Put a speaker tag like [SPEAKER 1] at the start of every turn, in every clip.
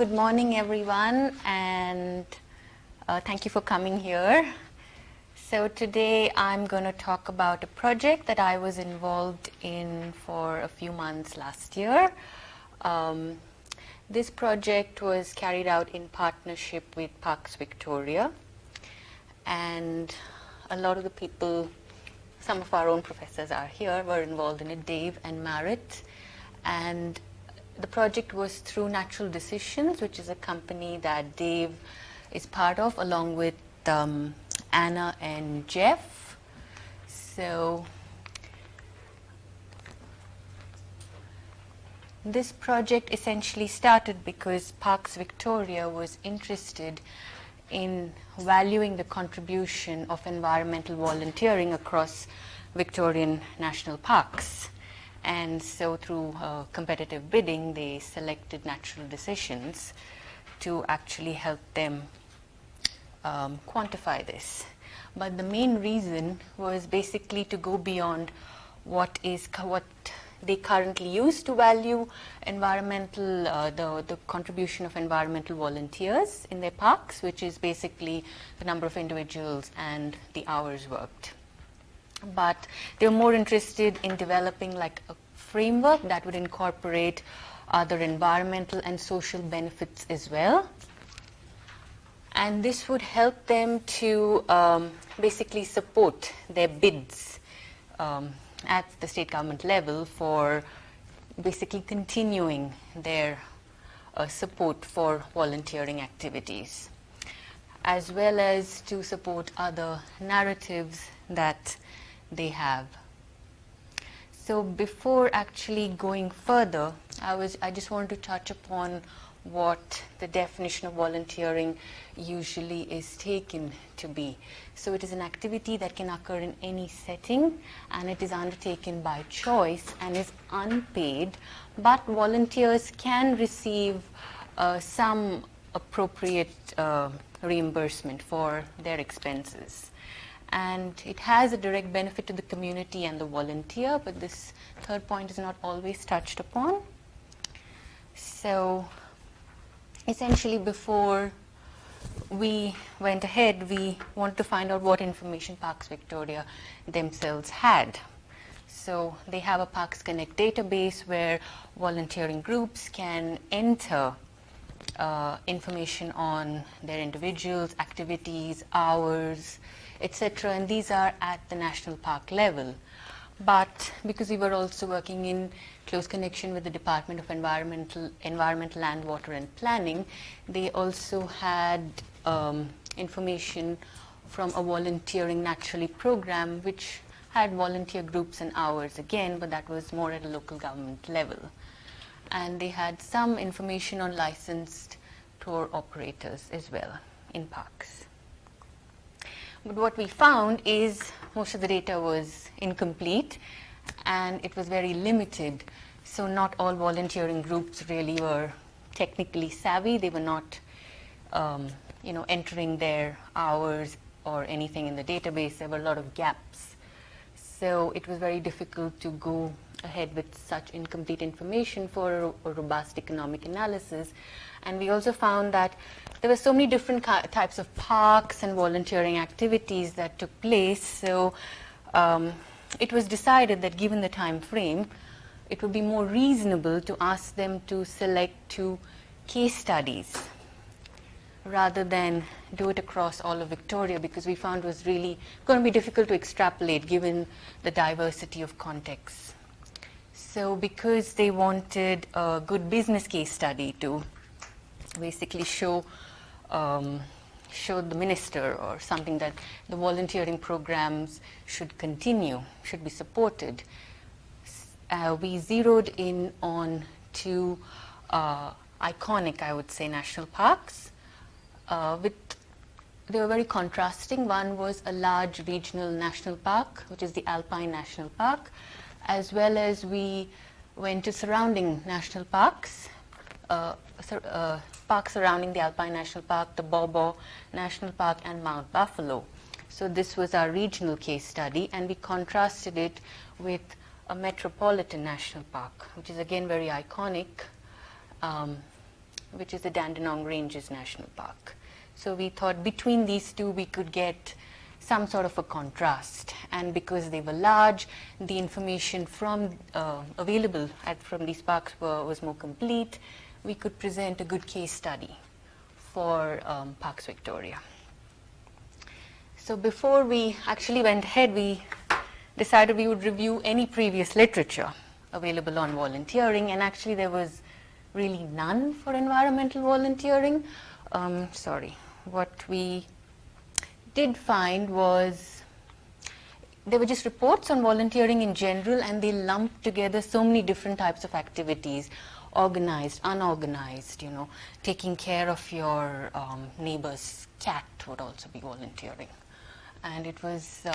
[SPEAKER 1] Good morning, everyone, and thank you for coming here. So today I'm going to talk about a project that I was involved in for a few months last year. This project was carried out in partnership with Parks Victoria, and a lot of the people, some of our own professors are here, were involved in it, Dave and Marit, and the project was through Natural Decisions, which is a company that Dave is part of, along with Anna and Jeff. So this project essentially started because Parks Victoria was interested in valuing the contribution of environmental volunteering across Victorian National Parks. And so through competitive bidding, they selected Natural Decisions to actually help them quantify this. But the main reason was basically to go beyond what they currently use to value environmental, the contribution of environmental volunteers in their parks, which is basically the number of individuals and the hours worked. But they were more interested in developing like a framework that would incorporate other environmental and social benefits as well. And this would help them to basically support their bids at the state government level for basically continuing their support for volunteering activities, as well as to support other narratives that they have. So before actually going further, I just want to touch upon what the definition of volunteering usually is taken to be. So it is an activity that can occur in any setting, and it is undertaken by choice and is unpaid, but volunteers can receive some appropriate reimbursement for their expenses. And it has a direct benefit to the community and the volunteer, but this third point is not always touched upon. So essentially, before we went ahead, we wanted to find out what information Parks Victoria themselves had. So they have a Parks Connect database where volunteering groups can enter information on their individuals, activities, hours, etc., and these are at the national park level. But because we were also working in close connection with the Department of Environmental, Land, Water and Planning, they also had information from a volunteering naturally program which had volunteer groups and hours again, but that was more at a local government level. And they had some information on licensed tour operators as well in parks. But what we found is most of the data was incomplete and it was very limited. So not all volunteering groups really were technically savvy. They were not entering their hours or anything in the database. There were a lot of gaps. So it was very difficult to go ahead with such incomplete information for a robust economic analysis. And we also found that there were so many different types of parks and volunteering activities that took place. So it was decided that given the time frame, it would be more reasonable to ask them to select 2 case studies rather than do it across all of Victoria, because we found it was really going to be difficult to extrapolate given the diversity of contexts. So because they wanted a good business case study to basically show the minister or something that the volunteering programs should continue, should be supported, we zeroed in on 2 iconic, I would say, national parks. They were very contrasting. One was a large regional national park, which is the Alpine National Park, as well as we went to surrounding national parks, parks surrounding the Alpine National Park, the Baw National Park, and Mount Buffalo. So this was our regional case study, and we contrasted it with a metropolitan national park, which is again very iconic, which is the Dandenong Ranges National Park. So we thought between these two we could get some sort of a contrast, and because they were large, the information from available from these parks was more complete. We could present a good case study for Parks Victoria. So before we actually went ahead, we decided we would review any previous literature available on volunteering, and actually there was really none for environmental volunteering. What we did find was there were just reports on volunteering in general, and they lumped together so many different types of activities, organized, unorganized, taking care of your neighbor's cat would also be volunteering. And it was,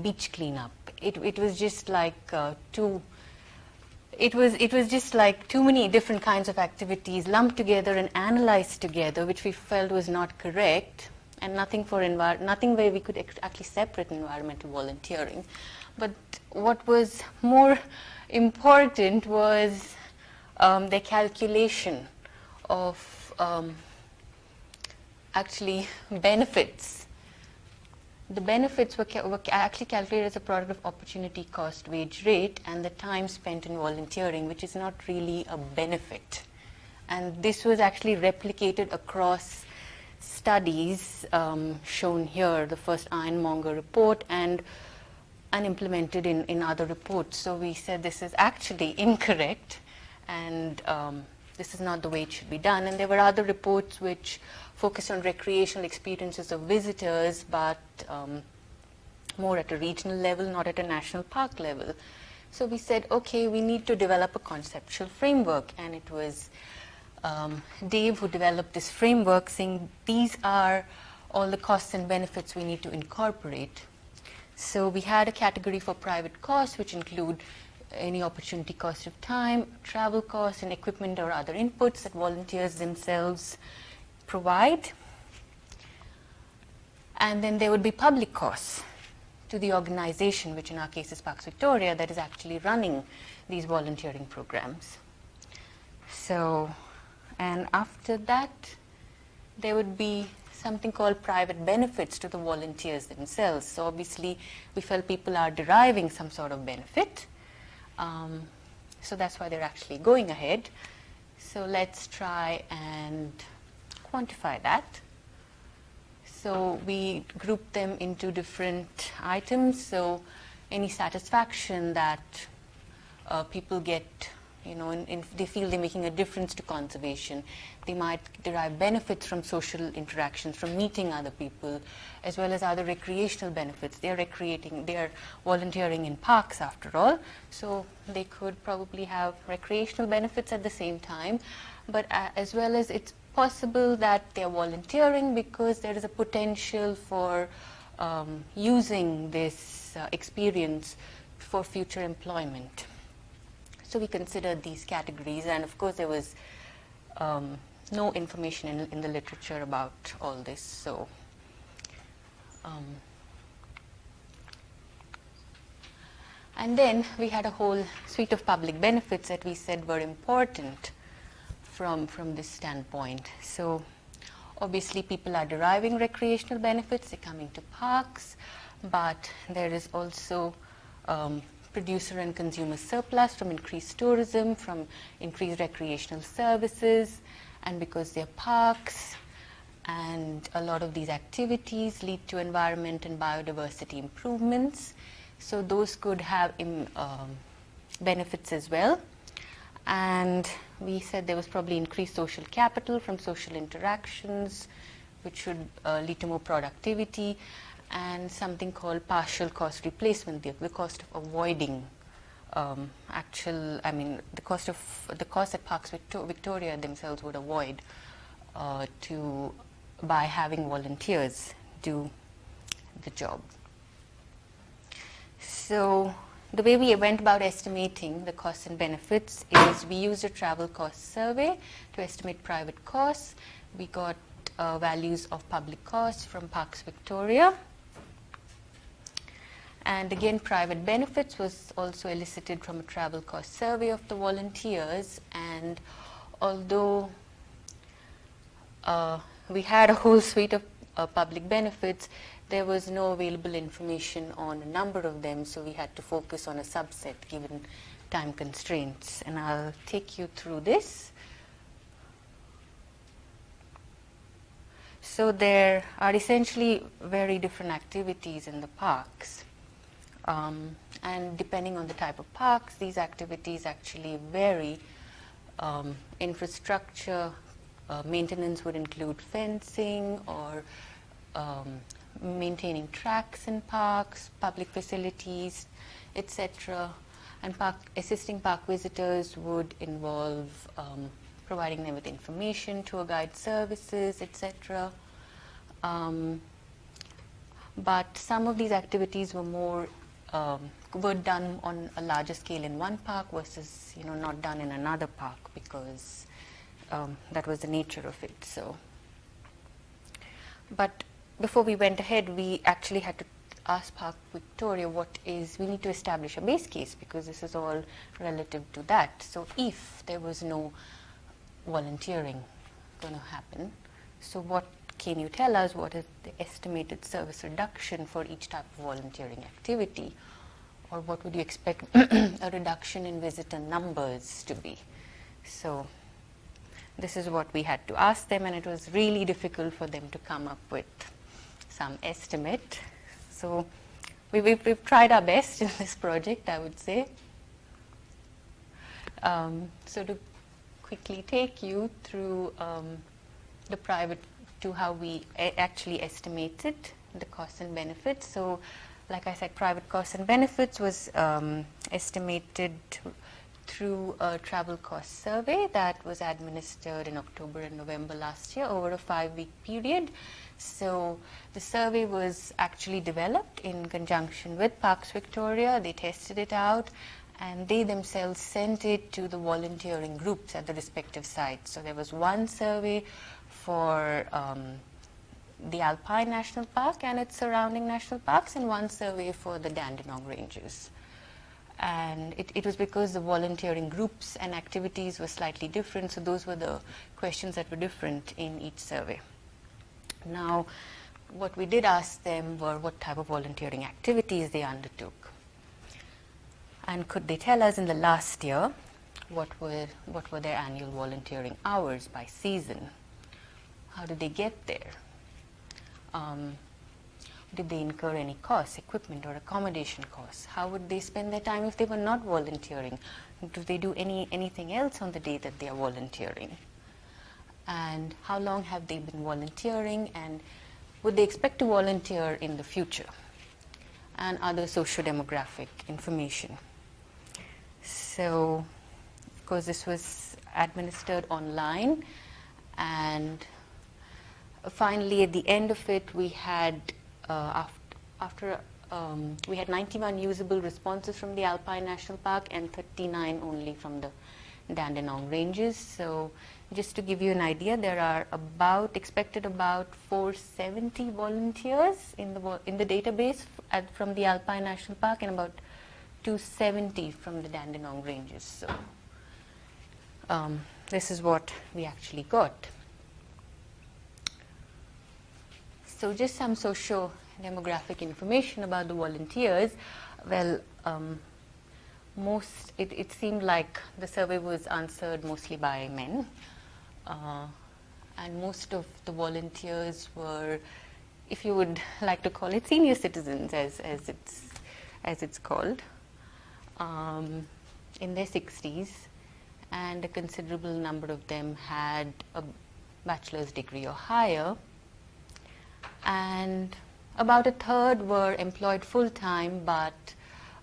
[SPEAKER 1] beach cleanup. It was just like it was just like too many different kinds of activities lumped together and analyzed together, which we felt was not correct, and nothing where we could actually separate environmental volunteering. But what was more important was their calculation of actually benefits. The benefits were actually calculated as a product of opportunity cost wage rate and the time spent in volunteering, which is not really a benefit. And this was actually replicated across studies shown here, the first Ironmonger report, and unimplemented in other reports. So we said this is actually incorrect, and this is not the way it should be done. And there were other reports which focused on recreational experiences of visitors, but more at a regional level, not at a national park level. So we said, okay, we need to develop a conceptual framework, and it was Dave who developed this framework, saying these are all the costs and benefits we need to incorporate. So we had a category for private costs, which include any opportunity cost of time, travel costs, and equipment or other inputs that volunteers themselves provide. And then there would be public costs to the organization, which in our case is Parks Victoria, that is actually running these volunteering programs. So, and after that, there would be something called private benefits to the volunteers themselves. So obviously, we felt people are deriving some sort of benefit. So that's why they're actually going ahead. So let's try and quantify that. So we group them into different items. So any satisfaction that people get, if they feel they're making a difference to conservation, they might derive benefits from social interactions, from meeting other people, as well as other recreational benefits. They're volunteering in parks after all, so they could probably have recreational benefits at the same time, but as well as it's possible that they're volunteering because there is a potential for using this experience for future employment. So we considered these categories, and of course there was no information in the literature about all this. So and then we had a whole suite of public benefits that we said were important from this standpoint. So obviously people are deriving recreational benefits, they're coming to parks, but there is also producer and consumer surplus from increased tourism, from increased recreational services, and because they're parks, and a lot of these activities lead to environment and biodiversity improvements. So those could have benefits as well. And we said there was probably increased social capital from social interactions, which should lead to more productivity, and something called partial cost replacement, the cost of avoiding the cost that Parks Victoria themselves would avoid by having volunteers do the job. So the way we went about estimating the costs and benefits is we used a travel cost survey to estimate private costs. We got values of public costs from Parks Victoria. And again, private benefits was also elicited from a travel cost survey of the volunteers. And although we had a whole suite of public benefits. There was no available information on a number of them, so we had to focus on a subset given time constraints. And I'll take you through this. So there are essentially very different activities in the parks. And depending on the type of parks, these activities actually vary. Infrastructure maintenance would include fencing or maintaining tracks in parks, public facilities, etc. And assisting park visitors would involve providing them with information, tour guide services, etc. But some of these activities were were done on a larger scale in one park versus not done in another park, because that was the nature of it. So, but before we went ahead, we actually had to ask Park Victoria we need to establish a base case, because this is all relative to that. So if there was no volunteering going to happen, so what can you tell us, what is the estimated service reduction for each type of volunteering activity? Or what would you expect a reduction in visitor numbers to be? So this is what we had to ask them, and it was really difficult for them to come up with some estimate. So we've tried our best in this project, I would say. So to quickly take you through to how we actually estimated the costs and benefits. So like I said, private costs and benefits was estimated through a travel cost survey that was administered in October and November last year over a 5-week period. So the survey was actually developed in conjunction with Parks Victoria. They tested it out, and they themselves sent it to the volunteering groups at the respective sites. So there was one survey for the Alpine National Park and its surrounding national parks, and one survey for the Dandenong Ranges. And it was because the volunteering groups and activities were slightly different, so those were the questions that were different in each survey. Now, what we did ask them were what type of volunteering activities they undertook. And could they tell us in the last year what were their annual volunteering hours by season? How did they get there? Did they incur any costs, equipment or accommodation costs? How would they spend their time if they were not volunteering? Do they do anything else on the day that they are volunteering? And how long have they been volunteering, and would they expect to volunteer in the future? And other socio-demographic information. So, of course, this was administered online, and finally, at the end of it, we had we had 91 usable responses from the Alpine National Park and 39 only from the Dandenong Ranges. So just to give you an idea, there are expected about 470 volunteers in the database from the Alpine National Park, and about 270 from the Dandenong Ranges. So this is what we actually got. So just some socio-demographic information about the volunteers. Well, it seemed like the survey was answered mostly by men, and most of the volunteers were, if you would like to call it, senior citizens, as it's called, in their 60s, and a considerable number of them had a bachelor's degree or higher. And about a third were employed full-time, but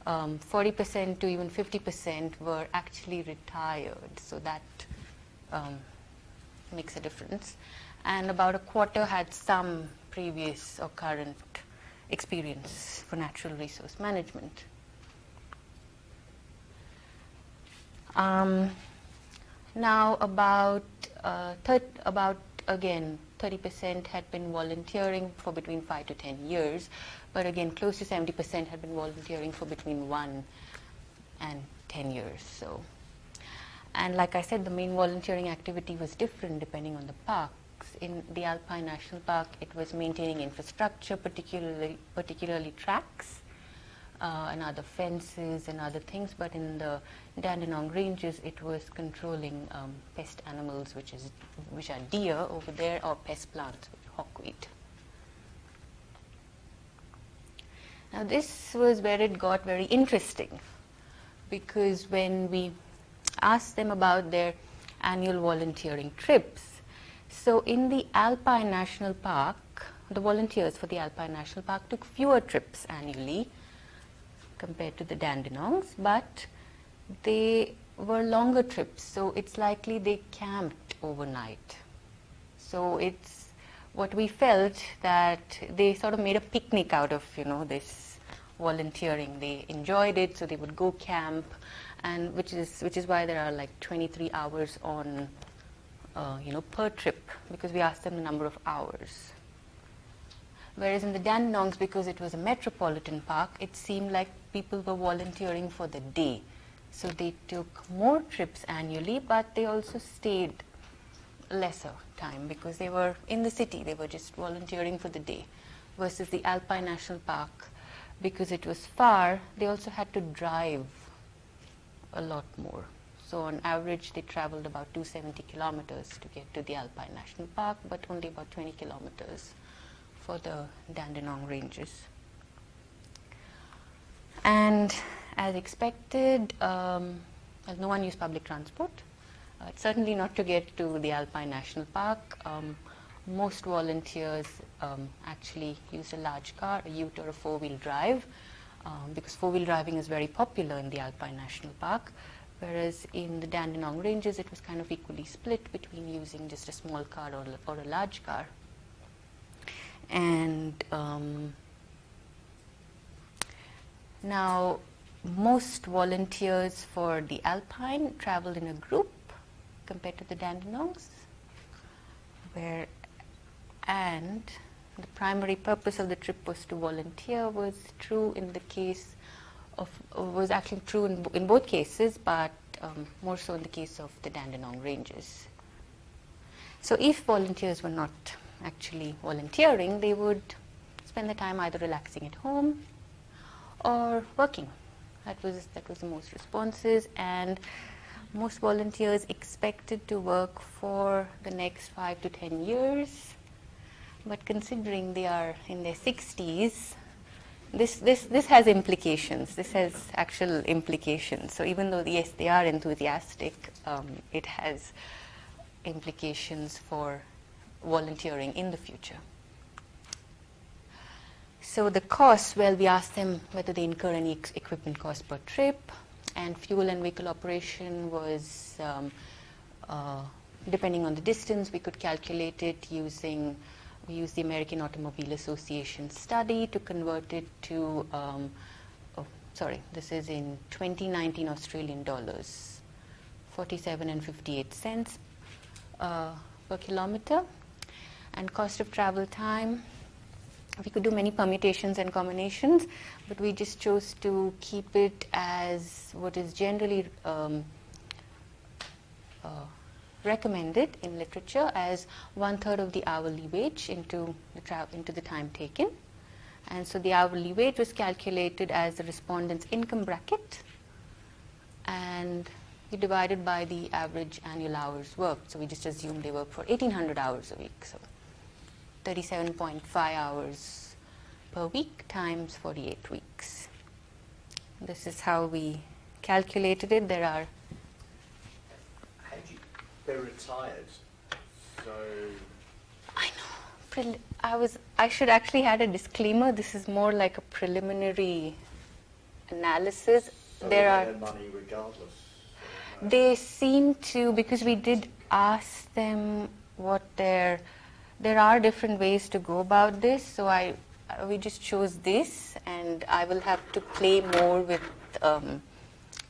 [SPEAKER 1] 40% to even 50% were actually retired, so that makes a difference. And about a quarter had some previous or current experience for natural resource management. Now about again 30% had been volunteering for between 5 to 10 years, but again close to 70% had been volunteering for between 1 and 10 years. So, and like I said, the main volunteering activity was different depending on the parks. in the Alpine National Park, it was maintaining infrastructure, particularly tracks and other fences and other things. But in the Dandenong Ranges, it was controlling pest animals, which are deer over there, or pest plants, hawkweed. Now this was where it got very interesting, because when we asked them about their annual volunteering trips, so in the Alpine National Park, the volunteers for the Alpine National Park took fewer trips annually compared to the Dandenongs, but they were longer trips, so it's likely they camped overnight. So it's what we felt that they sort of made a picnic out of, this volunteering. They enjoyed it, so they would go camp, and which is why there are like 23 hours on, per trip, because we asked them the number of hours. Whereas in the Dandenongs, because it was a metropolitan park, it seemed like people were volunteering for the day. So they took more trips annually, but they also stayed lesser time because they were in the city. They were just volunteering for the day. Versus the Alpine National Park, because it was far, they also had to drive a lot more. So on average, they traveled about 270 kilometers to get to the Alpine National Park, but only about 20 kilometers for the Dandenong Ranges. And as expected, no one used public transport. Certainly not to get to the Alpine National Park. Most volunteers actually used a large car, a ute or a four-wheel drive, because four-wheel driving is very popular in the Alpine National Park, whereas in the Dandenong Ranges it was kind of equally split between using just a small car or a large car. And now most volunteers for the Alpine traveled in a group compared to the Dandenongs, and the primary purpose of the trip was to volunteer was actually true in both cases, but more so in the case of the Dandenong Ranges. So if volunteers were not actually volunteering, they would spend the time either relaxing at home or working. That was the most responses, and most volunteers expected to work for the next 5 to 10 years. But considering they are in their 60s, this has implications. This has actual implications. So even though, yes, they are enthusiastic, it has implications for volunteering in the future. So the costs, well, we asked them whether they incur any equipment cost per trip, and fuel and vehicle operation was, depending on the distance, we could calculate it using, we used the American Automobile Association study to convert it to, this is in 2019 Australian dollars, 47 and 58 cents per kilometer. And cost of travel time, we could do many permutations and combinations, but we just chose to keep it as what is generally recommended in literature as 1/3 of the hourly wage into the time taken. And so the hourly wage was calculated as the respondent's income bracket, and we divided by the average annual hours worked. So we just assumed they work for 1,800 hours a week. So 37.5 hours per week times 48 weeks. This is how we calculated it. They're
[SPEAKER 2] retired, so...
[SPEAKER 1] I know. I should actually add a disclaimer. This is more like a preliminary analysis.
[SPEAKER 2] So
[SPEAKER 1] there
[SPEAKER 2] they
[SPEAKER 1] are
[SPEAKER 2] earn money regardless?
[SPEAKER 1] They seem to, because we did ask them what there are different ways to go about this, so we just chose this, and I will have to play more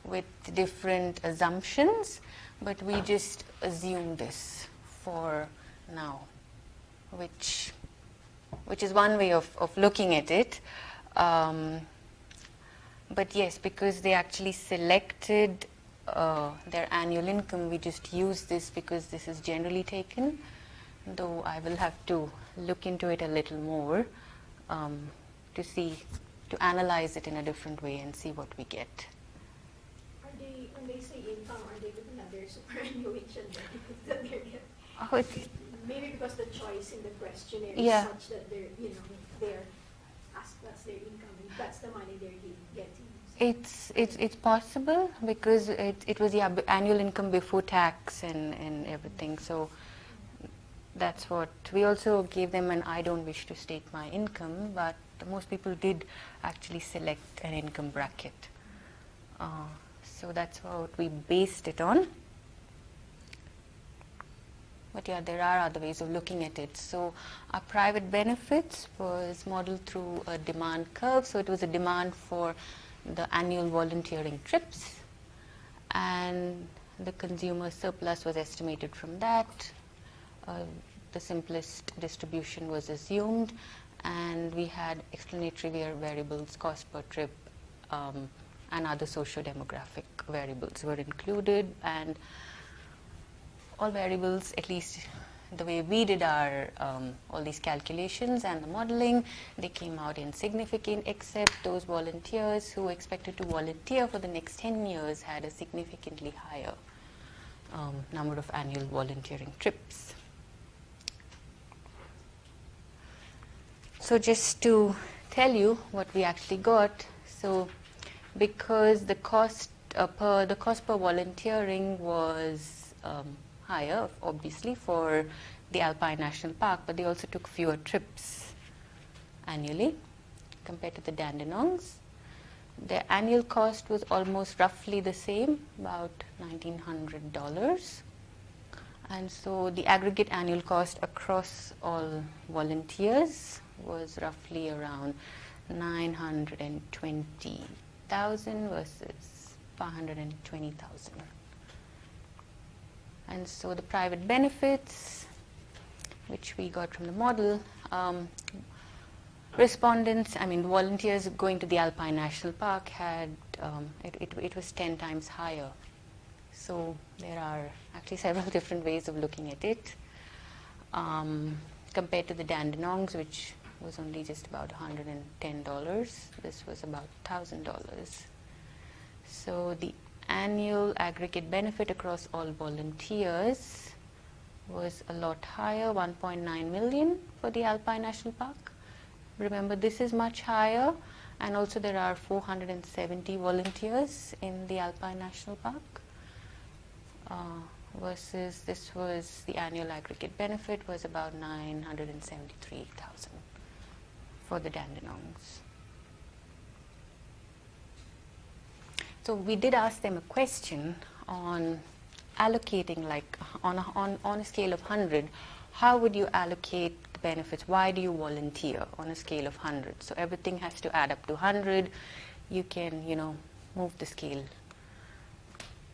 [SPEAKER 1] with different assumptions, but we just assume this for now, which is one way of looking at it. But yes, because they actually selected their annual income, we just use this because this is generally taken. though I will have to look into it a little more to see, to analyze it in a different way and see what we get.
[SPEAKER 3] When they say income, are they looking at their superannuation benefits that they're getting?
[SPEAKER 1] Oh,
[SPEAKER 3] Maybe because the choice in the questionnaire
[SPEAKER 1] Yeah.
[SPEAKER 3] is such that they're asked that's their income, and that's the money they're getting.
[SPEAKER 1] it's possible because it was the annual income before tax and everything. So that's what we also gave them, an I don't wish to state my income, but most people did actually select an income bracket. So that's what we based it on. But yeah, there are other ways of looking at it. So our private benefits was modeled through a demand curve. So it was a demand for the annual volunteering trips, and the consumer surplus was estimated from that. The simplest distribution was assumed, and we had explanatory variables, cost per trip, and other socio-demographic variables were included, and all variables, at least the way we did our all these calculations and the modeling, they came out insignificant, except those volunteers who expected to volunteer for the next 10 years had a significantly higher number of annual volunteering trips. So just to tell you what we actually got, so because the cost per volunteering was higher, obviously, for the Alpine National Park, but they also took fewer trips annually compared to the Dandenongs. Their annual cost was almost roughly the same, about $1,900. And so the aggregate annual cost across all volunteers was roughly around $920,000 versus $520,000. And so the private benefits, which we got from the model, respondents, volunteers going to the Alpine National Park had, it was 10 times higher. So there are actually several different ways of looking at it. Compared to the Dandenongs, which was only just about $110, this was about $1,000. So the annual aggregate benefit across all volunteers was a lot higher, 1.9 million for the Alpine National Park. Remember, this is much higher, and also there are 470 volunteers in the Alpine National Park, versus this was the annual aggregate benefit was about 973,000 for the Dandenongs. So we did ask them a question on allocating, like on a scale of 100, how would you allocate the benefits? Why do you volunteer on a scale of 100? So everything has to add up to 100. You can, move the scale.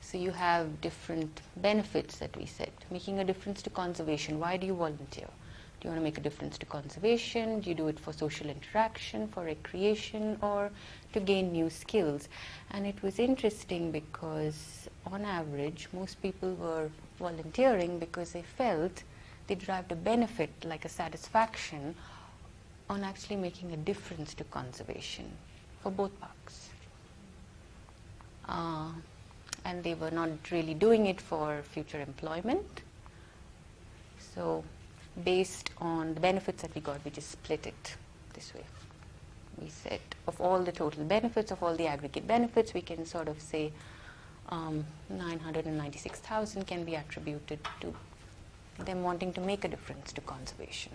[SPEAKER 1] So you have different benefits that we said. Making a difference to conservation. Why do you volunteer? Do you want to make a difference to conservation? Do you do it for social interaction, for recreation, or to gain new skills? And it was interesting because, on average, most people were volunteering because they felt they derived a benefit, like a satisfaction, on actually making a difference to conservation for both parks. And they were not really doing it for future employment. So based on the benefits that we got, we just split it this way. We said of all the total benefits, of all the aggregate benefits, we can sort of say 996,000 can be attributed to them wanting to make a difference to conservation.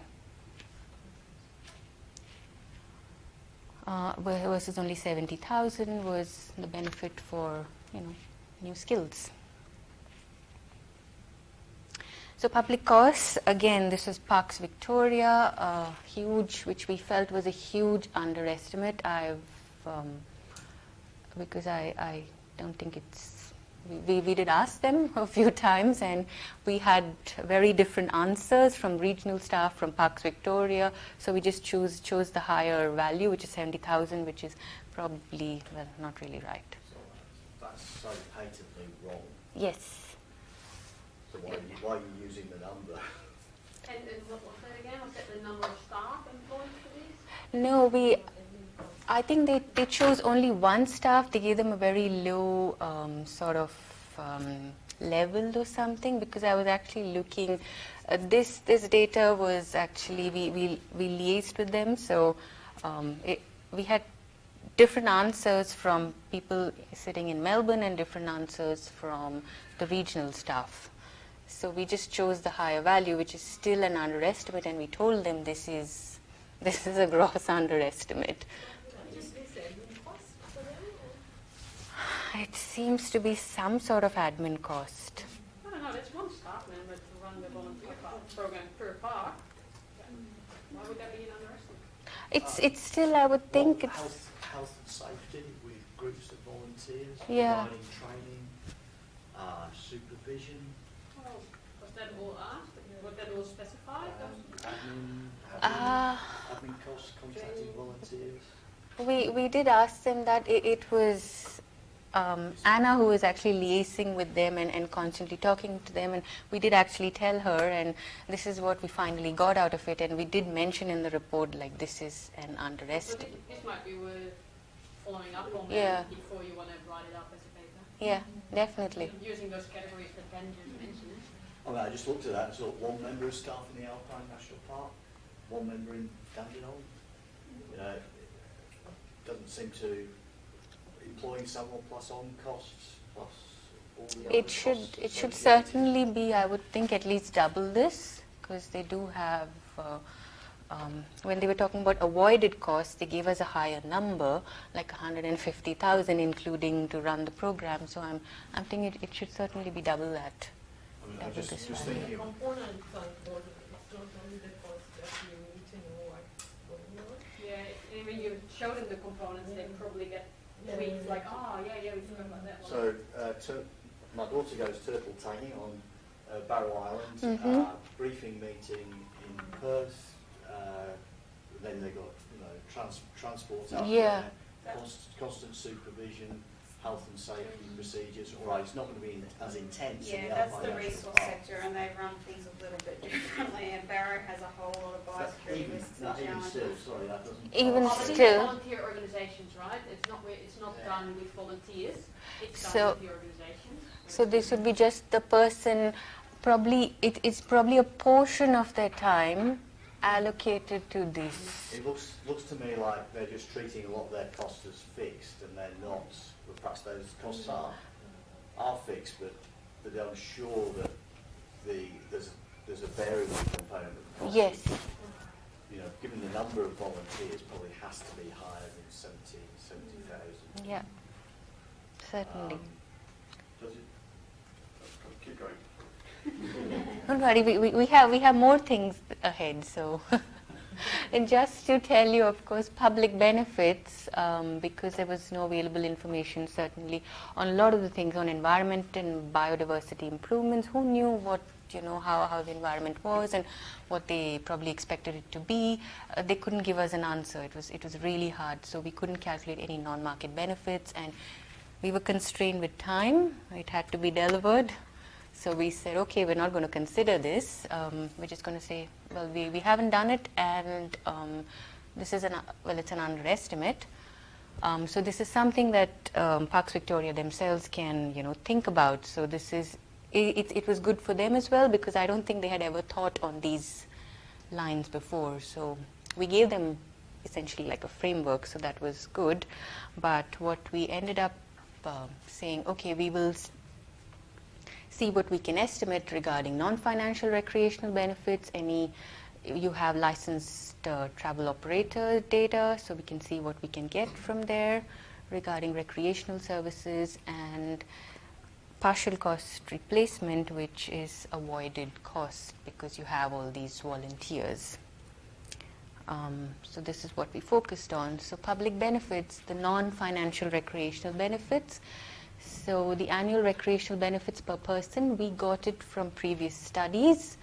[SPEAKER 1] Versus only 70,000 was the benefit for, new skills. So public costs, again, this is Parks Victoria, huge, which we felt was a huge underestimate. Because I don't think it's, we did ask them a few times, and we had very different answers from regional staff, from Parks Victoria. So we just chose the higher value, which is 70,000, which is probably, well, not really right.
[SPEAKER 2] So that's so patently wrong.
[SPEAKER 1] Yes.
[SPEAKER 2] So why are you using the number?
[SPEAKER 4] And what was that again? Was that the number of staff employed for these?
[SPEAKER 1] No, I think they chose only one staff. They gave them a very low sort of level or something, because I was actually looking. This data was actually we liaised with them, so we had different answers from people sitting in Melbourne and different answers from the regional staff. So we just chose the higher value, which is still an underestimate, and we told them this is a gross underestimate. It seems to be some sort of admin cost.
[SPEAKER 4] I don't know, that's one staff member to run the volunteer program per park. Why would that be an underestimate?
[SPEAKER 1] It's still, I would think, it's
[SPEAKER 2] health and safety with groups of volunteers,
[SPEAKER 1] Yeah.
[SPEAKER 2] providing training, supervision,
[SPEAKER 4] Well, was that all asked? Was that all specified?
[SPEAKER 2] admin costs, contacting volunteers.
[SPEAKER 1] we did ask them that. It was Anna who was actually liaising with them and constantly talking to them, and we did actually tell her, and this is what we finally got out of it, and we did mention in the report, like, this is an
[SPEAKER 4] So
[SPEAKER 1] underestimate.
[SPEAKER 4] this might be worth following up on
[SPEAKER 1] Yeah.
[SPEAKER 4] before you want to write it up as a paper.
[SPEAKER 1] Yeah, definitely.
[SPEAKER 4] Using those categories that Ben just mentioned.
[SPEAKER 2] I mean, I just looked at that and saw one member of staff in the Alpine National Park, one member in Dandenong. You know, it doesn't seem to employing someone plus on costs plus all the other
[SPEAKER 1] It should
[SPEAKER 2] costs associated.
[SPEAKER 1] certainly be, I would think, at least double this, because they do have. When they were talking about avoided costs, they gave us a higher number, like 150,000, including to run the program. So I'm thinking it should certainly be double that.
[SPEAKER 2] I mean, I'm
[SPEAKER 1] double
[SPEAKER 2] just
[SPEAKER 1] this
[SPEAKER 2] thinking.
[SPEAKER 1] value.
[SPEAKER 5] Component control, it's not only the cost that you need to know what's going on.
[SPEAKER 4] Yeah, and when you show them the components, they probably get tweets like, oh, yeah, we forgot about that one.
[SPEAKER 2] So my daughter goes turtle tagging on Barrow Island,
[SPEAKER 1] Mhm.
[SPEAKER 2] briefing meeting in Perth, then they got transport out
[SPEAKER 1] Yeah.
[SPEAKER 2] there, constant supervision, health and safety procedures. All right, it's not going to be as intense. in
[SPEAKER 6] Yeah,
[SPEAKER 2] the
[SPEAKER 6] that's
[SPEAKER 2] Alpine
[SPEAKER 6] the
[SPEAKER 2] National
[SPEAKER 6] resource
[SPEAKER 2] Park.
[SPEAKER 6] sector, and they run things a little bit differently, and Barrow has a whole lot of
[SPEAKER 2] But
[SPEAKER 6] biosecurity risks and
[SPEAKER 2] even still,
[SPEAKER 6] challenges.
[SPEAKER 2] sorry, that doesn't.
[SPEAKER 1] Even
[SPEAKER 4] Oh, but these are
[SPEAKER 1] still-
[SPEAKER 4] volunteer organizations, right? It's not done with volunteers. It's done
[SPEAKER 1] So-
[SPEAKER 4] with the organizations.
[SPEAKER 1] So this would be just the person, probably, it's probably a portion of their time allocated to this.
[SPEAKER 2] It looks to me like they're just treating a lot of their costs as fixed, and they're not. But perhaps those costs are fixed, but they're unsure that there's a variable component of cost.
[SPEAKER 1] Yes.
[SPEAKER 2] You know, given the number of volunteers, probably has to be higher than 70,000.
[SPEAKER 1] Yeah, certainly.
[SPEAKER 2] Does it? Keep going.
[SPEAKER 1] Don't worry, we have more things ahead. So, and just to tell you, of course, public benefits, because there was no available information certainly on a lot of the things on environment and biodiversity improvements. Who knew what, how the environment was and what they probably expected it to be? They couldn't give us an answer. It was really hard. So we couldn't calculate any non-market benefits, and we were constrained with time. It had to be delivered. So we said, okay, we're not going to consider this. We're just going to say, well, we haven't done it, and this is it's an underestimate. So this is something that Parks Victoria themselves can, think about. So this is, it was good for them as well, because I don't think they had ever thought on these lines before. So we gave them essentially like a framework, so that was good. But what we ended up saying, okay, we will see what we can estimate regarding non-financial recreational benefits. You have licensed travel operator data, so we can see what we can get from there regarding recreational services, and partial cost replacement, which is avoided cost because you have all these volunteers. So this is what we focused on. So public benefits, the non-financial recreational benefits. So the annual recreational benefits per person, we got it from previous studies.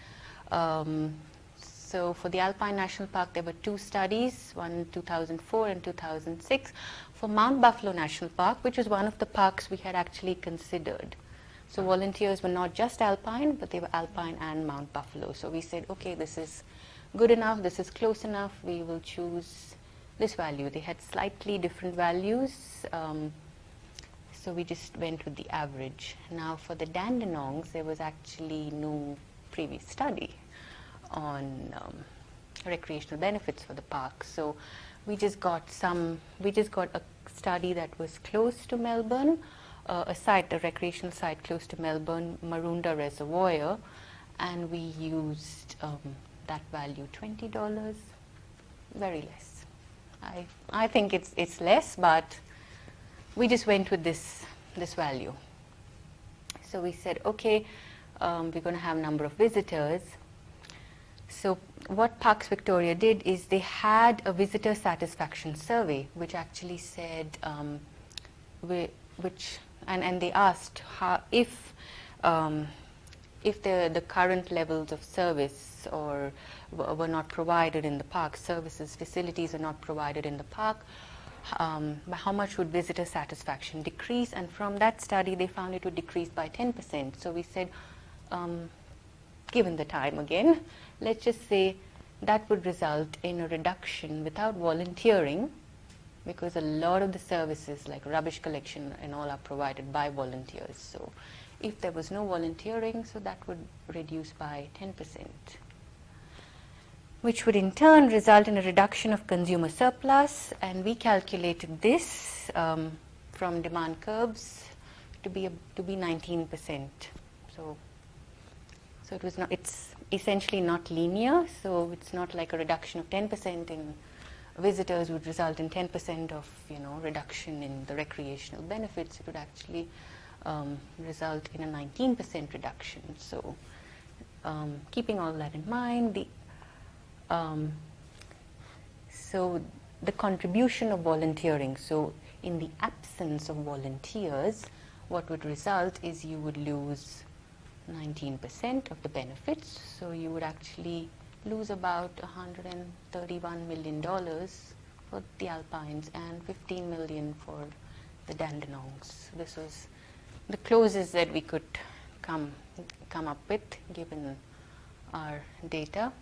[SPEAKER 1] So for the Alpine National Park, there were 2 studies, one in 2004 and 2006. For Mount Buffalo National Park, which was one of the parks we had actually considered. So volunteers were not just alpine, but they were alpine and Mount Buffalo. So we said, okay, this is good enough, this is close enough, we will choose this value. They had slightly different values, so we just went with the average. Now for the Dandenongs, there was actually no previous study on recreational benefits for the park. So we just got a study that was close to Melbourne, a recreational site close to Melbourne, Maroondah Reservoir, and we used that value, $20, very less. I think it's less, but we just went with this value. So we said, okay, we're going to have a number of visitors. So what Parks Victoria did is they had a visitor satisfaction survey, which actually said, and they asked how, if the current levels of service or were not provided in the park, services, facilities are not provided in the park, how much would visitor satisfaction decrease? And from that study, they found it would decrease by 10%. So we said, given the time again, let's just say that would result in a reduction without volunteering, because a lot of the services like rubbish collection and all are provided by volunteers. So if there was no volunteering, so that would reduce by 10%, which would in turn result in a reduction of consumer surplus. And we calculated this from demand curves to be 19%. So it's essentially not linear. So it's not like a reduction of 10% in visitors would result in 10% of reduction in the recreational benefits. It would actually result in a 19% reduction. So keeping all that in mind, so the contribution of volunteering. So in the absence of volunteers, what would result is you would lose 19% of the benefits. So you would actually lose about $131 million for the alpines and $15 million for the Dandenongs. This was the closest that we could come up with given our data.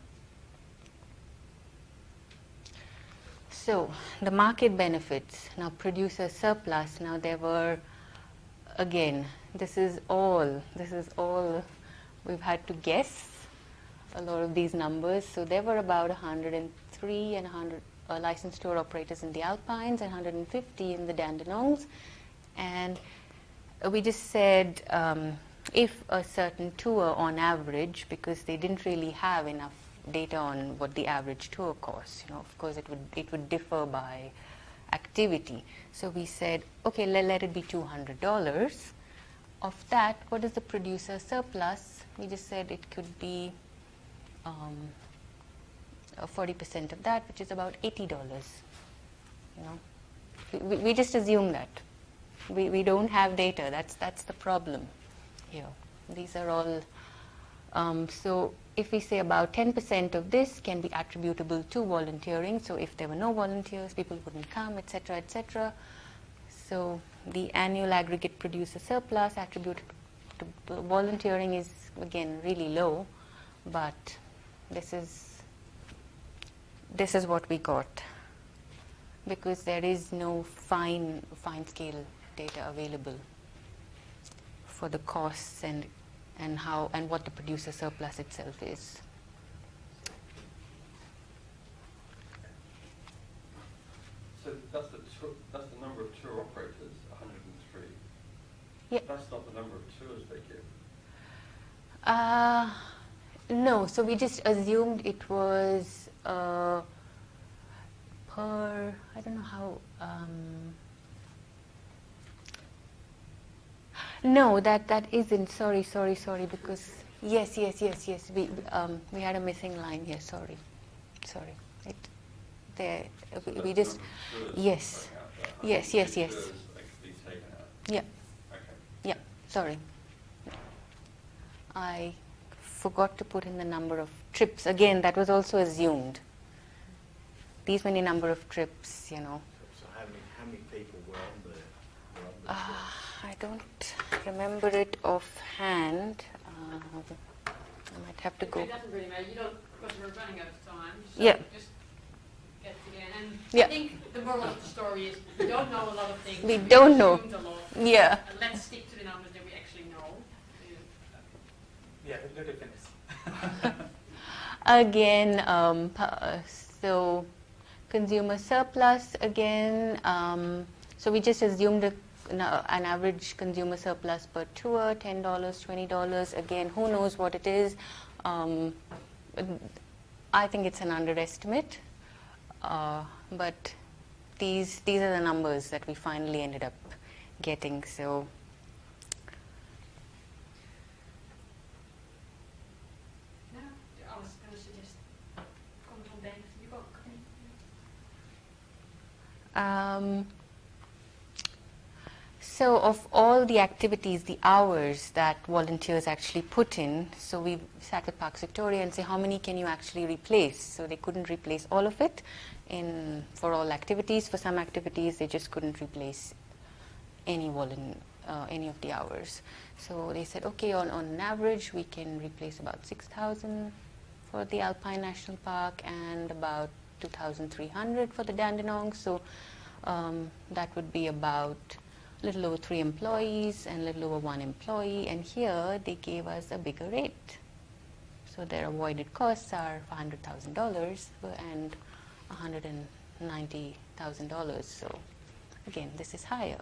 [SPEAKER 1] So the market benefits, now producer surplus. Now there were, again, this is all we've had to guess a lot of these numbers. So there were about 103 and 100 licensed tour operators in the alpines and 150 in the Dandenongs. And we just said if a certain tour on average, because they didn't really have enough data on what the average tour costs, of course it would differ by activity. So we said, okay, let it be $200. Of that, what is the producer surplus? We just said it could be 40% of that, which is about $80. We just assume that. We don't have data. That's the problem here. These are all. So if we say about 10% of this can be attributable to volunteering, so if there were no volunteers, people wouldn't come, etc., etc. So the annual aggregate producer surplus attributed to volunteering is again really low, but this is what we got, because there is no fine scale data available for the costs and what the producer surplus itself is.
[SPEAKER 7] So that's the number of tour operators, 103.
[SPEAKER 1] Yeah.
[SPEAKER 7] That's not the number of tours they give.
[SPEAKER 1] No, so we just assumed it was per, I don't know how, no, that isn't, sorry, because, yes, we had a missing line here, sorry. We just, yes. Yeah.
[SPEAKER 7] Okay.
[SPEAKER 1] Yeah, sorry. I forgot to put in the number of trips. Again, that was also assumed. These many number of trips,
[SPEAKER 2] So how many people were on the trip?
[SPEAKER 1] I don't remember it offhand. I might have to go.
[SPEAKER 4] It doesn't really matter. You don't, because we're running out of time. So
[SPEAKER 1] Yeah.
[SPEAKER 4] just get to the end. And
[SPEAKER 1] Yeah.
[SPEAKER 4] I think the moral of the story is we don't know a lot of things.
[SPEAKER 1] We don't know.
[SPEAKER 4] assumed a lot.
[SPEAKER 1] Yeah.
[SPEAKER 4] And let's stick to the numbers that we actually know.
[SPEAKER 8] Yeah, let it finish.
[SPEAKER 1] Again, so consumer surplus again. So we just assumed an average consumer surplus per tour, $10, $20. Again, who knows what it is? I think it's an underestimate. But these are the numbers that we finally ended up getting. So.
[SPEAKER 4] No, I was going to suggest comment on Dave. You got comment?
[SPEAKER 1] So of all the activities, the hours that volunteers actually put in, so we sat with Parks Victoria and say, how many can you actually replace? So they couldn't replace all of it for all activities. For some activities, they just couldn't replace any of the hours. So they said, okay, on an average, we can replace about 6,000 for the Alpine National Park and about 2,300 for the Dandenong. So that would be about a little over 3 employees and a little over 1 employee, and here they gave us a bigger rate. So their avoided costs are $500,000 and $190,000. So again, this is higher.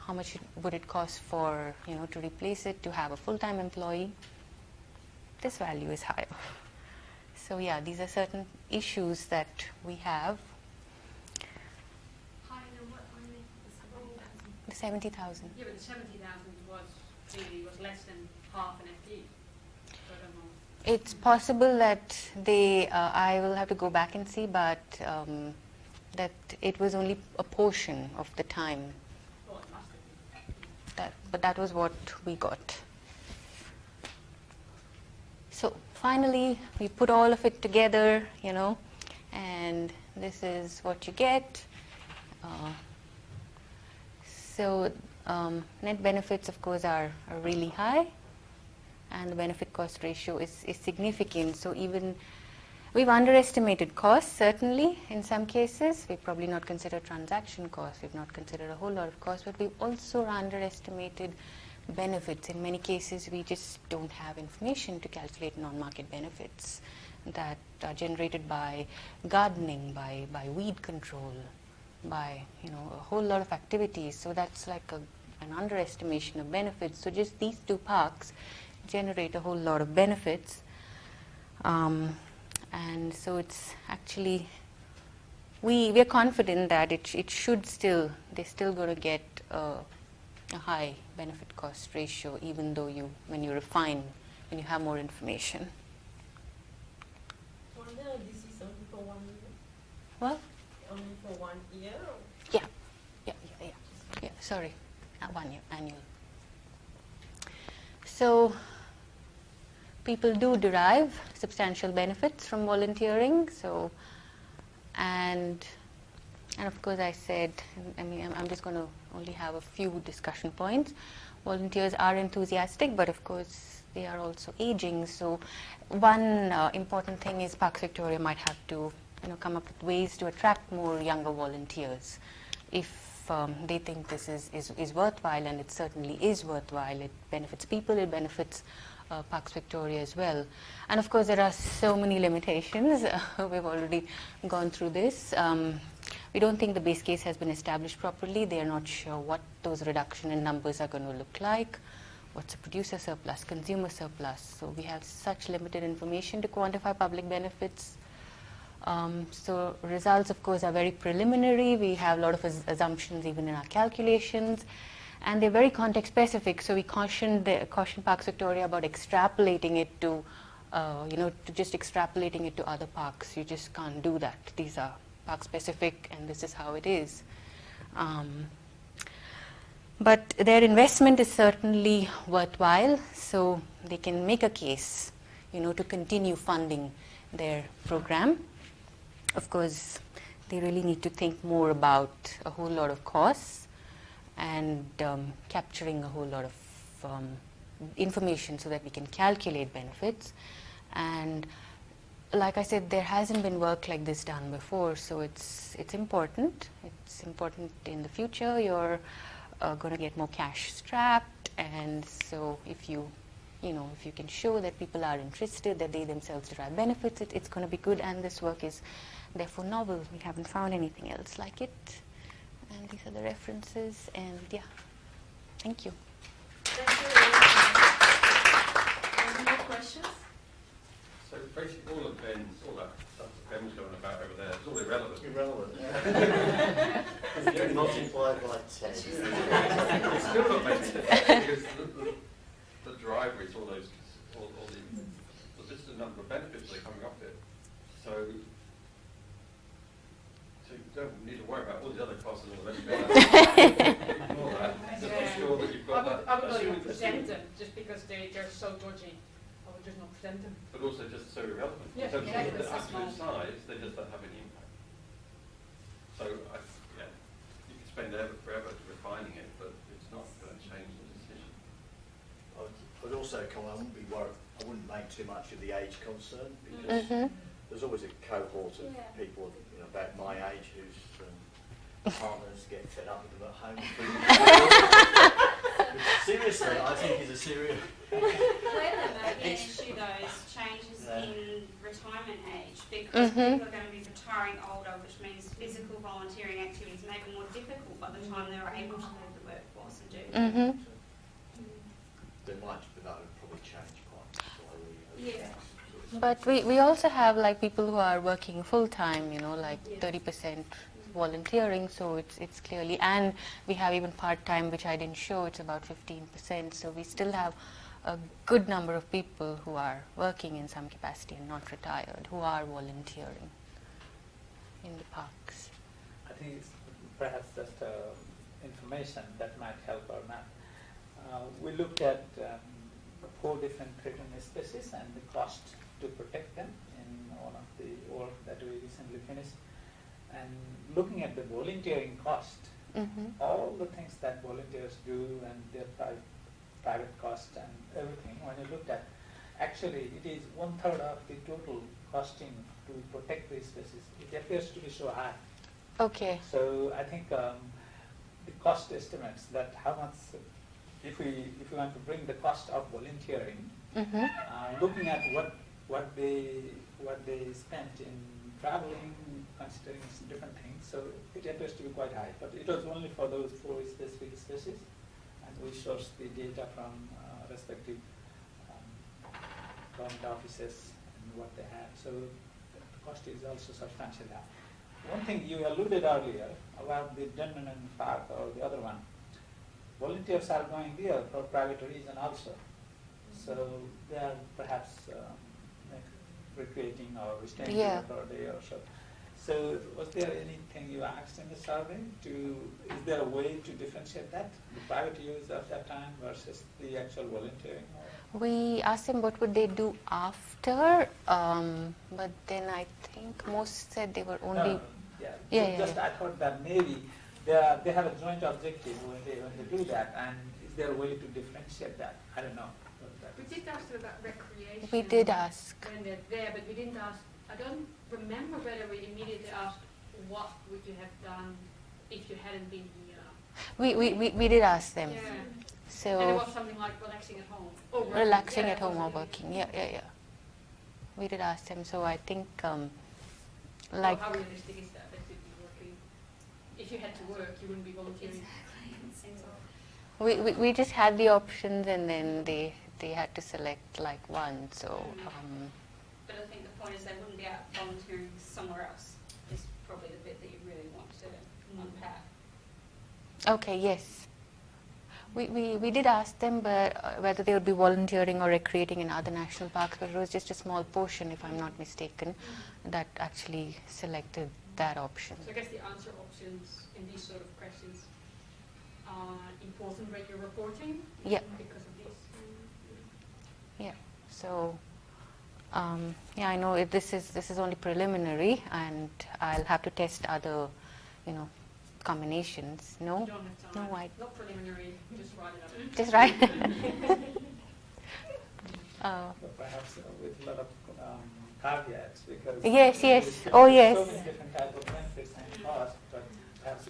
[SPEAKER 1] How much would it cost for, to replace it, to have a full-time employee? This value is higher. So yeah, these are certain issues that we have. The 70,000.
[SPEAKER 4] Yeah, but the 70,000 was less than half an FTE. So I don't know.
[SPEAKER 1] It's possible that I will have to go back and see, but that it was only a portion of the time.
[SPEAKER 4] Well, it must have been.
[SPEAKER 1] But that was what we got. So finally, we put all of it together, and this is what you get. So net benefits, of course, are really high, and the benefit cost ratio is significant. So even we've underestimated costs, certainly, in some cases. We've probably not considered transaction costs. We've not considered a whole lot of costs, but we've also underestimated benefits. In many cases, we just don't have information to calculate non-market benefits that are generated by gardening, by weed control, by a whole lot of activities. So that's like an underestimation of benefits. So just these two parks generate a whole lot of benefits, and so it's actually we are confident that it should they're still going to get a high benefit cost ratio, even though when you have more information.
[SPEAKER 5] So this is only for 1 year?
[SPEAKER 1] Well,
[SPEAKER 5] Only for 1 year?
[SPEAKER 1] yeah. Sorry, 1 year annual. So people do derive substantial benefits from volunteering. So and of course, I said, I'm just going to only have a few discussion points. Volunteers are enthusiastic, but of course they are also aging. So one important thing is Parks Victoria might have to come up with ways to attract more younger volunteers. If they think this is worthwhile, and it certainly is worthwhile. It benefits people, it benefits Parks Victoria as well. And of course, there are so many limitations. We've already gone through this. We don't think the base case has been established properly. They are not sure what those reduction in numbers are going to look like. What's a producer surplus, consumer surplus? So we have such limited information to quantify public benefits. So results, of course, are very preliminary. We have a lot of assumptions even in our calculations, and they're very context specific. So we caution Parks Victoria about extrapolating it to, to just extrapolating it to other parks. You just can't do that. These are park specific, and this is how it is. But their investment is certainly worthwhile, so they can make a case, to continue funding their program. Of course, they really need to think more about a whole lot of costs, and capturing a whole lot of information so that we can calculate benefits. And like I said, there hasn't been work like this done before, so it's important. It's important in the future. You're going to get more cash strapped, and so if you can show that people are interested, that they themselves derive benefits, it's going to be good. And this work is therefore novel. We haven't found anything else like it. And these are the references. And yeah, thank you.
[SPEAKER 6] Thank you. Any more questions?
[SPEAKER 7] So basically all of Ben's, all that stuff that Ben was going about over there, is all irrelevant.
[SPEAKER 2] Irrelevant. Multiplied by 10.
[SPEAKER 7] It's still not making sense because the driver is all those, all this is the number of benefits that are coming off it. So you don't need to worry about all the other costs and all the rest of it. Ignore that. Just make sure that you've got that.
[SPEAKER 4] I would not even present them just because they're so dodgy. I would just not present them.
[SPEAKER 7] But also just so irrelevant.
[SPEAKER 4] Yeah,
[SPEAKER 7] In terms
[SPEAKER 4] yeah,
[SPEAKER 7] of the
[SPEAKER 4] it's so
[SPEAKER 7] absolute
[SPEAKER 4] small.
[SPEAKER 7] size, they just don't have any impact. So you can spend forever refining it, but it's not going to change the decision.
[SPEAKER 2] I'd also comment, I wouldn't make too much of the age concern, because there's always a cohort of people about my age whose partners get fed up with them at home. Seriously, I think is a serious...
[SPEAKER 6] Whether may be an issue though is changes in retirement age, because people are going to be retiring older, which means physical volunteering activities may be more difficult by the time they're able to leave the workforce and do them.
[SPEAKER 2] That would probably change quite slowly.
[SPEAKER 6] Yeah.
[SPEAKER 1] But we also have like people who are working full time, like 30% volunteering, so it's clearly, and we have even part time, which I didn't show, it's about 15%, so we still have a good number of people who are working in some capacity and not retired, who are volunteering in the parks.
[SPEAKER 8] I think it's perhaps just information that might help or not. We looked at 4 different threatened species and the cost to protect them in one of the work that we recently finished. And looking at the volunteering cost, all the things that volunteers do and their private cost and everything, when you looked at, actually it is 1/3 of the total costing to protect these species. It appears to be so high.
[SPEAKER 1] Okay.
[SPEAKER 8] So I think the cost estimates that how much, if we want to bring the cost of volunteering, looking at what they spent in traveling, considering different things, so it appears to be quite high. But it was only for those 4 specific species, and we sourced the data from respective government offices and what they had. So the cost is also substantially high. One thing you alluded earlier about the Dunedin Park or the other one, volunteers are going there for private reason also. So they are perhaps recreating or staying there for a day or so. So was there anything you asked in the survey is there a way to differentiate that, the private use of that time versus the actual volunteering?
[SPEAKER 1] We asked them what would they do after, but then I think most said they were only...
[SPEAKER 8] I thought that maybe they have a joint objective when they do that, and is there a way to differentiate that? I don't know.
[SPEAKER 4] We did ask them about recreation.
[SPEAKER 1] We did ask.
[SPEAKER 4] When they're there, but we didn't ask, I don't remember whether we immediately asked what would you have done if you hadn't been here.
[SPEAKER 1] We did ask them.
[SPEAKER 4] Yeah.
[SPEAKER 1] So
[SPEAKER 4] and it was something like relaxing at home. Or working.
[SPEAKER 1] Relaxing at home or working. Yeah. We did ask them. So I think like...
[SPEAKER 4] How realistic is that you'd be working? If you had to work, you wouldn't be volunteering.
[SPEAKER 1] We just had the options, and then they had to select like one. So.
[SPEAKER 6] But I think the point is they wouldn't be out volunteering somewhere else. Is probably the bit that you really want to unpack.
[SPEAKER 1] Okay. Yes. We did ask them, but whether they would be volunteering or recreating in other national parks, but it was just a small portion, if I'm not mistaken, that actually selected that option.
[SPEAKER 4] So I guess the answer options in these sort of questions are important when you're reporting.
[SPEAKER 1] Yeah.
[SPEAKER 4] Because of this.
[SPEAKER 1] Yeah. So. I know this is only preliminary, and I'll have to test other, combinations. No?
[SPEAKER 4] You don't have time.
[SPEAKER 1] No, I
[SPEAKER 4] Not preliminary, just write it up.
[SPEAKER 1] just right.
[SPEAKER 8] But perhaps with a lot of caveats, because
[SPEAKER 1] Yes, yes.
[SPEAKER 8] there's
[SPEAKER 1] Oh,
[SPEAKER 8] so
[SPEAKER 1] yes.
[SPEAKER 8] many different types of benefits and costs, but perhaps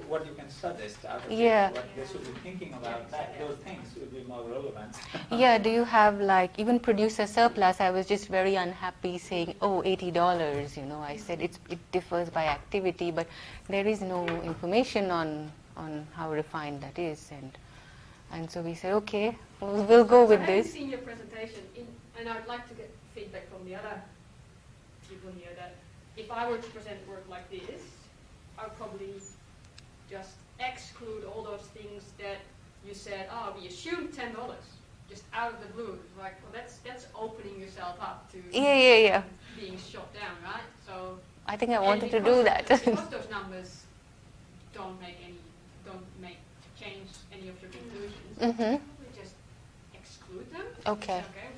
[SPEAKER 8] what you can suggest out of
[SPEAKER 1] Yeah.
[SPEAKER 8] it, what they should be thinking about, those things would be more relevant.
[SPEAKER 1] Yeah, do you have like, even producer surplus, I was just very unhappy saying, oh, $80, I said it differs by activity, but there is no information on how refined that is, and so we said, okay, we'll go with
[SPEAKER 4] I haven't
[SPEAKER 1] this.
[SPEAKER 4] seen your presentation, and I'd like to get feedback from the other people here that if I were to present work like this, I would probably just exclude all those things that you said, oh, we assumed $10, just out of the blue. Like, well, that's opening yourself up to
[SPEAKER 1] Yeah.
[SPEAKER 4] being shot down, right? So
[SPEAKER 1] I think I
[SPEAKER 4] and
[SPEAKER 1] wanted to
[SPEAKER 4] because-
[SPEAKER 1] do that.
[SPEAKER 4] because those numbers don't change any of your conclusions.
[SPEAKER 1] Mm-hmm.
[SPEAKER 4] We just exclude them.
[SPEAKER 1] Okay.
[SPEAKER 4] Okay.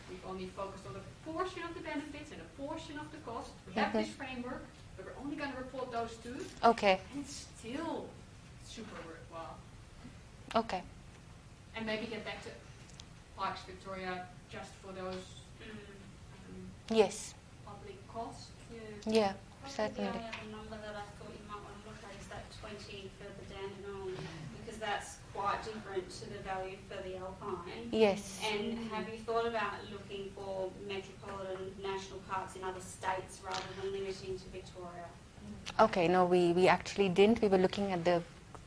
[SPEAKER 4] We've only focused on a portion of the benefits and a portion of the cost. We have this framework, but we're only going to report those two,
[SPEAKER 1] Okay,
[SPEAKER 4] and it's still super worthwhile.
[SPEAKER 1] okay.
[SPEAKER 4] And maybe get back to Parks Victoria just for those
[SPEAKER 1] Yes,
[SPEAKER 4] public costs.
[SPEAKER 1] yeah,
[SPEAKER 6] Probably
[SPEAKER 1] certainly.
[SPEAKER 6] the only other number that I thought you might want to look at is that 20 for the Dandenong, because that's quite different to the value for the Alpine.
[SPEAKER 1] Yes.
[SPEAKER 6] And have you thought about looking for metropolitan national parks in other states rather than limiting to Victoria?
[SPEAKER 1] Okay, no, we actually didn't. We were looking at the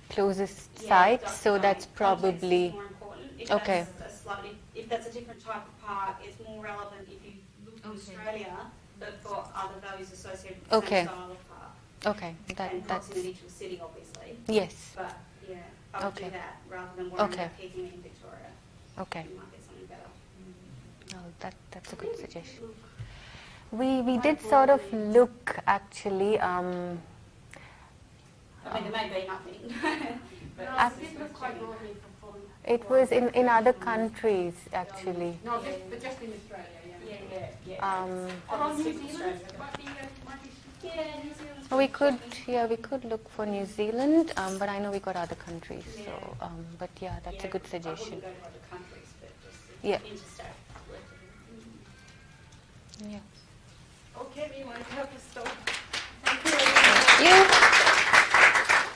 [SPEAKER 1] closest
[SPEAKER 6] Yeah,
[SPEAKER 1] sites, so
[SPEAKER 6] no,
[SPEAKER 1] that's
[SPEAKER 6] context
[SPEAKER 1] probably...
[SPEAKER 6] is more important. If
[SPEAKER 1] Okay.
[SPEAKER 6] If that's a different type of park, it's more relevant if you look in Australia, but for other values associated with the
[SPEAKER 1] Okay.
[SPEAKER 6] same style of park.
[SPEAKER 1] Okay,
[SPEAKER 6] And
[SPEAKER 1] that's...
[SPEAKER 6] proximity to a city, obviously.
[SPEAKER 1] Yes,
[SPEAKER 6] But yeah, I would
[SPEAKER 1] Okay.
[SPEAKER 6] do that rather than worrying
[SPEAKER 1] Okay.
[SPEAKER 6] about keeping it in Victoria.
[SPEAKER 1] okay.
[SPEAKER 6] You might get something better.
[SPEAKER 1] No, that's a good suggestion. We did sort of look, actually,
[SPEAKER 6] I mean, there may be nothing. but
[SPEAKER 4] No,
[SPEAKER 1] Ac-
[SPEAKER 4] this was quite broadly for
[SPEAKER 1] it was in other countries, actually.
[SPEAKER 4] No, but just in Australia, yeah.
[SPEAKER 6] Yeah.
[SPEAKER 4] Or on New
[SPEAKER 6] Stick with
[SPEAKER 4] Zealand,
[SPEAKER 6] Australia.
[SPEAKER 4] might be
[SPEAKER 6] Yeah, New Zealand's
[SPEAKER 1] We
[SPEAKER 6] pretty
[SPEAKER 1] could,
[SPEAKER 6] interesting.
[SPEAKER 1] we could look for New Zealand, but I know we got other countries, so,
[SPEAKER 6] Yeah.
[SPEAKER 1] but yeah, that's a
[SPEAKER 6] Yeah,
[SPEAKER 1] good
[SPEAKER 6] I
[SPEAKER 1] suggestion.
[SPEAKER 6] wouldn't go to other countries, but just
[SPEAKER 1] Yeah.
[SPEAKER 6] interstate.
[SPEAKER 1] Yeah.
[SPEAKER 5] Okay, we might have to stop.
[SPEAKER 1] Thank you.